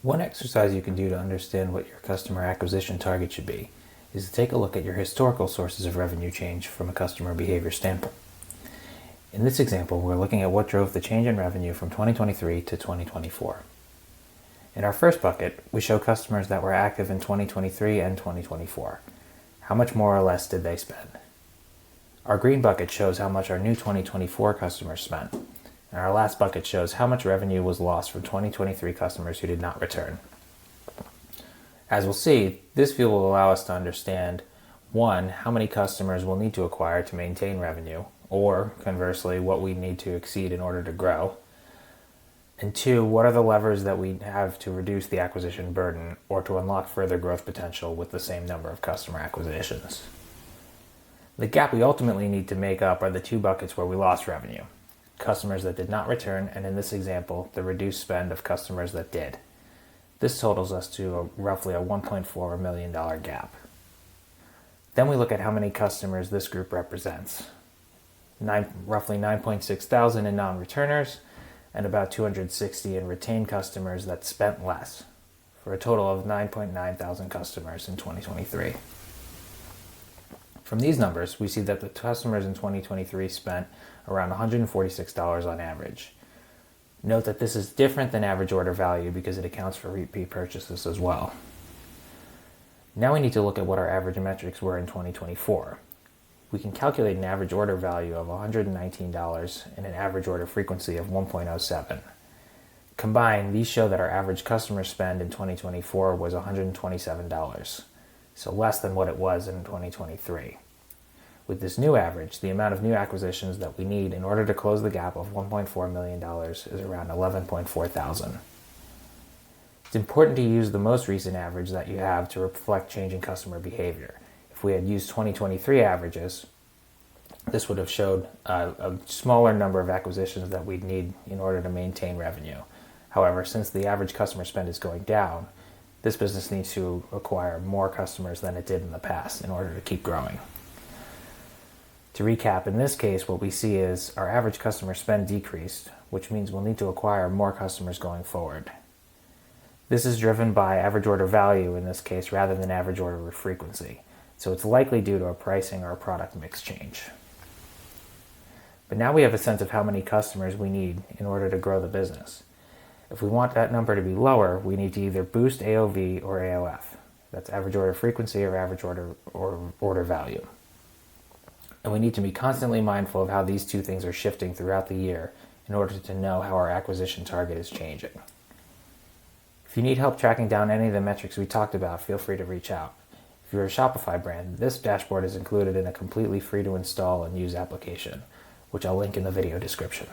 One exercise you can do to understand what your customer acquisition target should be is to take a look at your historical sources of revenue change from a customer behavior standpoint. In this example, we're looking at what drove the change in revenue from 2023 to 2024. In our first bucket, we show customers that were active in 2023 and 2024. How much more or less did they spend? Our green bucket shows how much our new 2024 customers spent. And our last bucket shows how much revenue was lost from 2023 customers who did not return. As we'll see, this view will allow us to understand, one, how many customers we'll need to acquire to maintain revenue, or conversely, what we need to exceed in order to grow. And two, what are the levers that we have to reduce the acquisition burden or to unlock further growth potential with the same number of customer acquisitions. The gap we ultimately need to make up are the two buckets where we lost revenue. Customers that did not return, and in this example, the reduced spend of customers that did. This totals us to roughly a $1.4 million gap. Then we look at how many customers this group represents. Roughly 9.6 thousand in non-returners, and about 260 in retained customers that spent less, for a total of 9.9 thousand customers in 2023. From these numbers, we see that the customers in 2023 spent around $146 on average. Note that this is different than average order value because it accounts for repeat purchases as well. Now we need to look at what our average metrics were in 2024. We can calculate an average order value of $119 and an average order frequency of 1.07. Combined, these show that our average customer spend in 2024 was $127, so less than what it was in 2023. With this new average, the amount of new acquisitions that we need in order to close the gap of $1.4 million is around 11.4 thousand. It's important to use the most recent average that you have to reflect changing customer behavior. If we had used 2023 averages, this would have showed a smaller number of acquisitions that we'd need in order to maintain revenue. However, since the average customer spend is going down, this business needs to acquire more customers than it did in the past in order to keep growing. To recap, in this case, what we see is our average customer spend decreased, which means we'll need to acquire more customers going forward. This is driven by average order value in this case rather than average order frequency, so it's likely due to a pricing or a product mix change. But now we have a sense of how many customers we need in order to grow the business. If we want that number to be lower, we need to either boost AOV or AOF. That's average order frequency or average order value. And we need to be constantly mindful of how these two things are shifting throughout the year in order to know how our acquisition target is changing. If you need help tracking down any of the metrics we talked about, feel free to reach out. If you're a Shopify brand, this dashboard is included in a completely free to install and use application, which I'll link in the video description.